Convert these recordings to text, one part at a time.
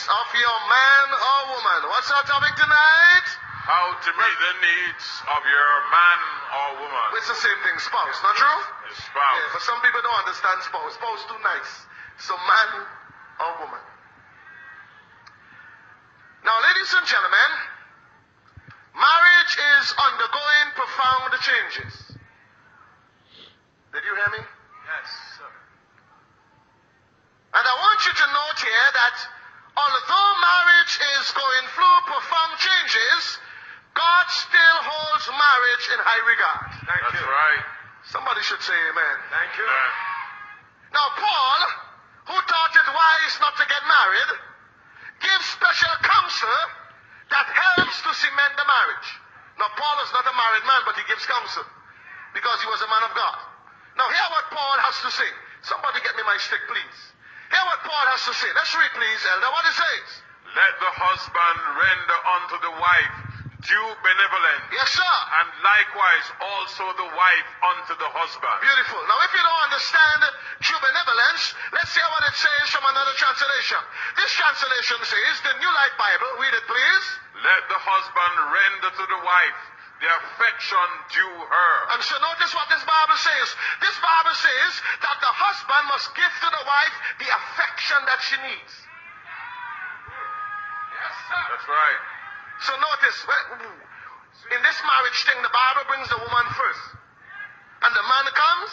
of your man or woman. What's our topic tonight? How to meet the needs of your man or woman. It's the same thing, spouse, not true? Your spouse. Yeah, but some people don't understand spouse. Spouse too nice. So man or woman. Now, ladies and gentlemen, marriage is undergoing profound changes. Did you hear me? Yes, sir. And I want you to note here that although marriage is going through profound changes, God still holds marriage in high regard. That's right. Somebody should say amen. Thank you. Now, Paul, who thought it wise not to get married, gives special counsel that helps to cement the marriage. Now, Paul is not a married man, but he gives counsel because he was a man of God. Now, hear what Paul has to say. Somebody get me my stick, please. Hear what Paul has to say. Let's read, please, Elder, what it says. Let the husband render unto the wife due benevolence. Yes, sir. And likewise also the wife unto the husband. Beautiful. Now, if you don't understand due benevolence, let's hear what it says from another translation. This translation says, the New Light Bible, read it, please. Let the husband render to the wife the affection due her. And so notice what this Bible says. This Bible says that the husband must give to the wife the affection that she needs. Yes, sir. That's right. So notice, in this marriage thing, the Bible brings the woman first. And the man comes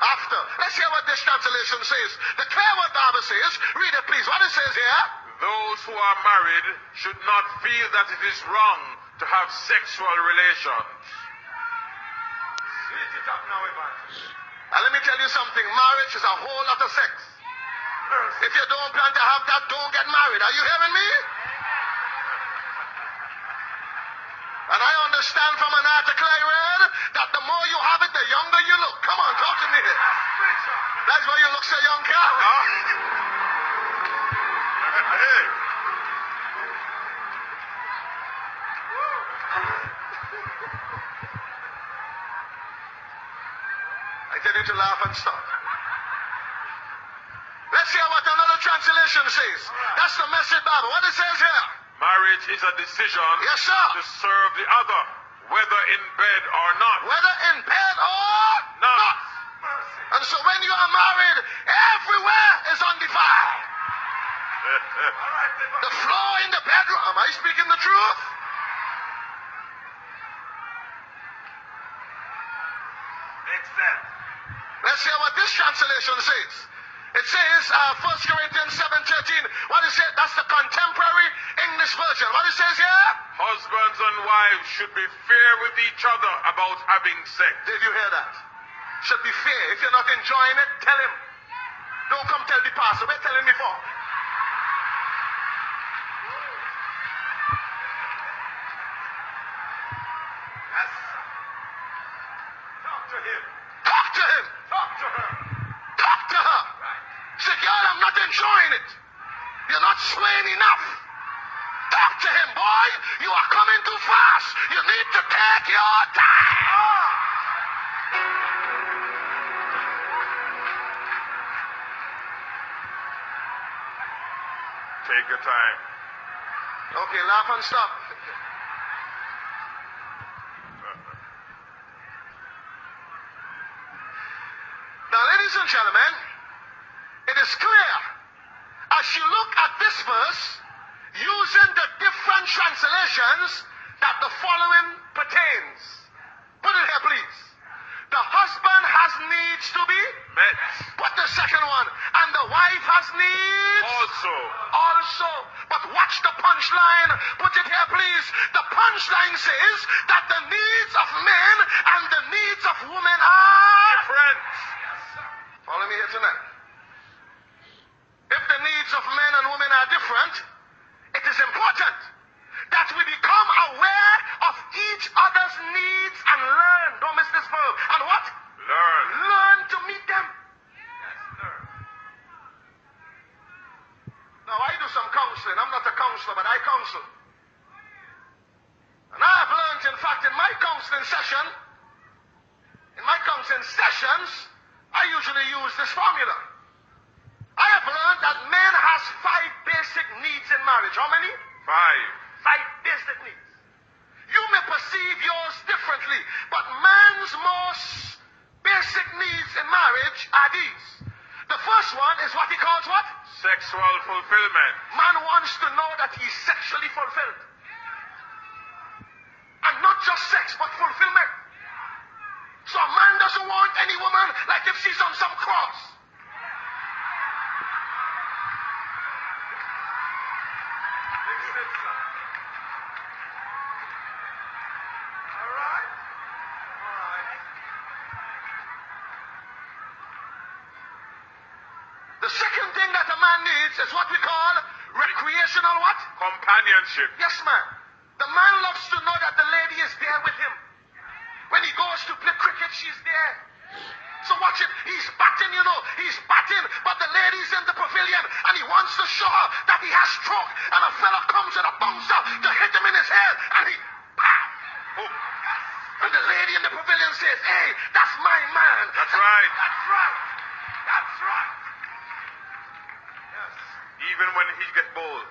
after. Let's hear what this translation says. Declare what the Bible says. Read it, please. What it says here. Those who are married should not feel that it is wrong to have sexual relations. And let me tell you something. Marriage is a whole lot of sex. If you don't plan to have that, don't get married. Are you hearing me? And I understand from an article I read that the more you have it, the younger you look. Come on, talk to me. That's why you look so young, Carl. Hey. I tell you to laugh and stop. Let's hear what another translation says. That's the Message Bible. What it says here. Marriage is a decision Yes, sir. to serve the other, whether in bed or not. Whether in bed or not. And so when you are married, everywhere is undefiled. The floor in the bedroom. Am I speaking the truth? Makes sense. Let's hear what this translation says. It says, 1 Corinthians 7:13. What is it? That's the contemporary English version. What it says here? Husbands and wives should be fair with each other about having sex. Did you hear that? Should be fair. If you're not enjoying it, tell him. Don't come tell the pastor. We're telling me for. Yes. Talk to him. Talk to him. Talk to her. Talk to her. Say, girl, I'm not enjoying it. You're not swaying enough. Talk to him, boy. You are coming too fast. You need to take your time. Take your time. Okay, laugh and stop. Now, ladies and gentlemen, it is clear as you look at this verse, using the different translations, that the following pertains. Put it here, please. The husband has needs to be met. Put the second one. And the wife has needs also. But watch the punchline. Put it here, please. The punchline says that the needs of men and the needs of women are different. Follow me here tonight. If the needs of men and women are different, it is important that we become aware of each other's needs and learn. Don't miss this verb. And what? Learn. Learn to meet them. Yes, learn. Now, I do some counseling. I'm not a counselor, but I counsel. And I have learned, in fact, in my counseling sessions, I usually use this formula. I have learned that man has 5 basic needs first one is what he calls what? Sexual fulfillment. Man wants to know that he's sexually fulfilled. And not just sex, but fulfillment. So a man doesn't want any woman like if she's on some cross. Alright? Alright. The second thing that a man needs is what we call recreational what? Companionship. Yes, man. The man loves to know that the lady is there with him. When he goes to play cricket, she's there. So watch it. He's batting, he's batting, but the lady's in the pavilion, and he wants to show her that he has stroke, and a fella comes with a bouncer to hit him in his head, and he, pow! Oh. And the lady in the pavilion says, hey, that's my man. That's right. That's right. That's right. Yes. Even when he get bold.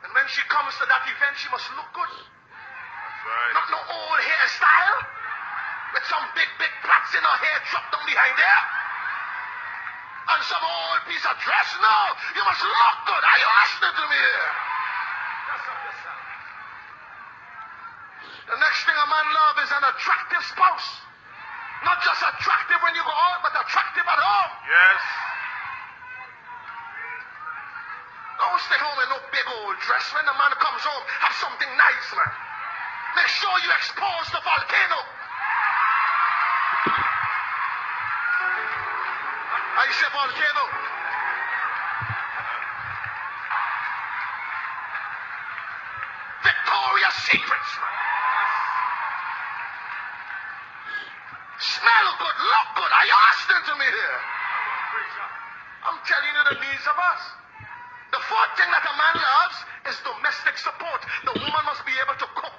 And when she comes to that event, she must look good. That's right. Not no old hairstyle with some big plaits in her hair dropped down behind there. And some old piece of dress. No, you must look good. Are you listening to me here? The next thing a man loves is an attractive spouse. Not just attractive when you go out, but attractive at home. Yes. Don't stay home in no big old dress. When the man comes home, have something nice, man. Make sure you expose the volcano. I say volcano. Victoria's Secrets. Smell good, look good. Are you listening to me here? I'm telling you the needs of us. The fourth thing that a man loves is domestic support. The woman must be able to cook.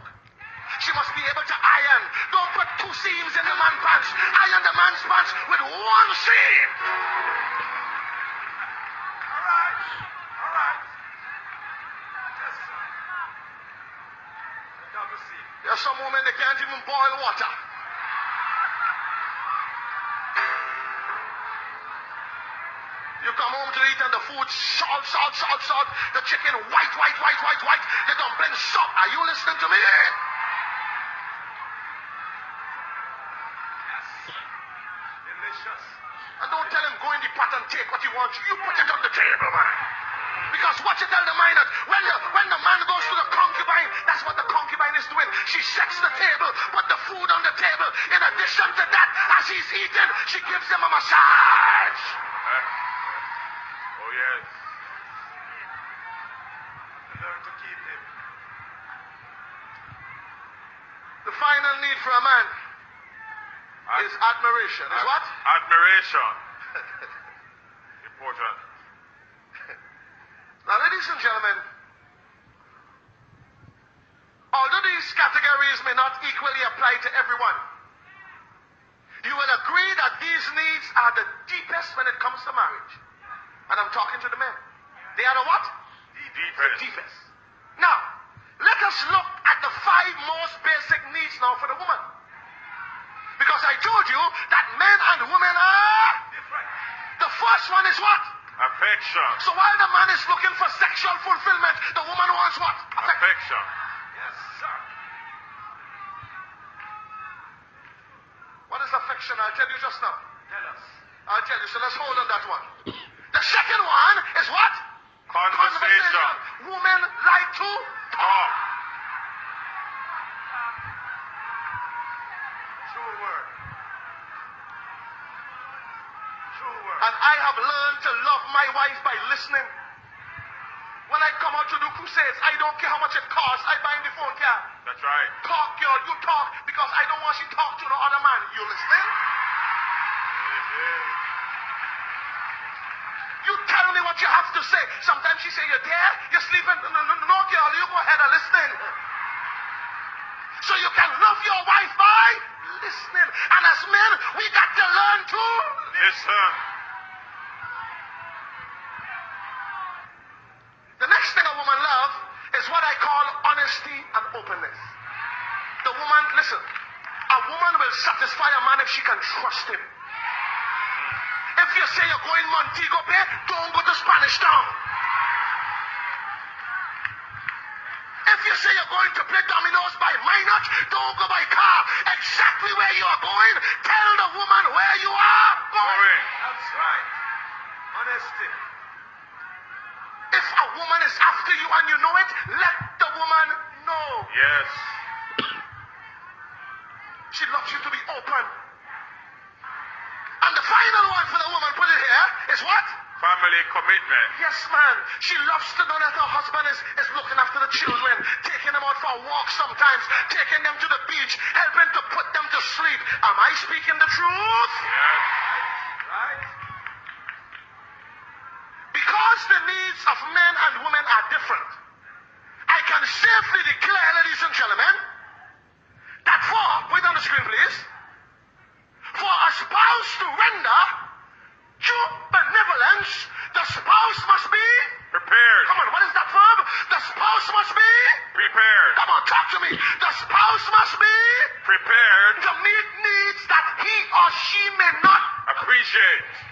She must be able to iron. Don't put two seams in the man's pants. Iron the man's pants with one seam. All right. All right. Yes, sir. There are some women that can't even boil water. You come home to eat and the food salt. The chicken white. The dumpling salt. Are you listening to me? Delicious. And don't tell him go in the pot and take what you want. You put it on the table, man. Because what you tell the miners, when the man goes to the concubine, that's what the concubine is doing. She sets the table, put the food on the table. In addition to that, as he's eating, she gives him a massage. Oh, yes. Learn to keep him. The final need for a man is admiration. Is what? Admiration. Important. Now, ladies and gentlemen, although these categories may not equally apply to everyone, you will agree that these needs are the deepest when it comes to marriage. And I'm talking to the men. They are the what? Deepest. The deepest. Now, let us look at the 5 most basic needs now for the woman. Because I told you that men and women are different. The first one is what? Affection. So while the man is looking for sexual fulfillment, the woman wants what? Affection. Yes, sir. What is affection? I'll tell you just now. Tell us. I'll tell you. So let's hold on that one. The second one is what? Conversation. Women like to talk. True word. True word. And I have learned to love my wife by listening. When I come out to do crusades, I don't care how much it costs. I buy in the phone car. That's right. Talk, girl. You talk because I don't want you to talk to no other man. You listening? You tell me what you have to say. Sometimes she say, you're there, you're sleeping. No, girl, you go ahead and listen. So you can love your wife by listening. And as men, we got to learn to listen. The next thing a woman loves is what I call honesty and openness. listen, a woman will satisfy a man if she can trust him. If you say you're going Montego Bay, don't go to Spanish Town. If you say you're going to play dominoes by Minot, don't go by car. Exactly where you are going, tell the woman where you are going. That's right. Honesty. If a woman is after you and you know it, let the woman know. Yes. She loves you to be open. And the final one for the woman, put it here, is what? Family commitment. Yes, man. She loves to know that her husband is looking after the children, taking them out for a walk sometimes, taking them to the beach, helping to put them to sleep. Am I speaking the truth? Yes. Right. Because the needs of men and women are different, I can safely declare, ladies and gentlemen, that wait on the screen please, for a spouse to render due benevolence, the spouse must be prepared. Come on, what is that verb? The spouse must be prepared. Come on, talk to me. The spouse must be prepared to meet needs that he or she may not appreciate.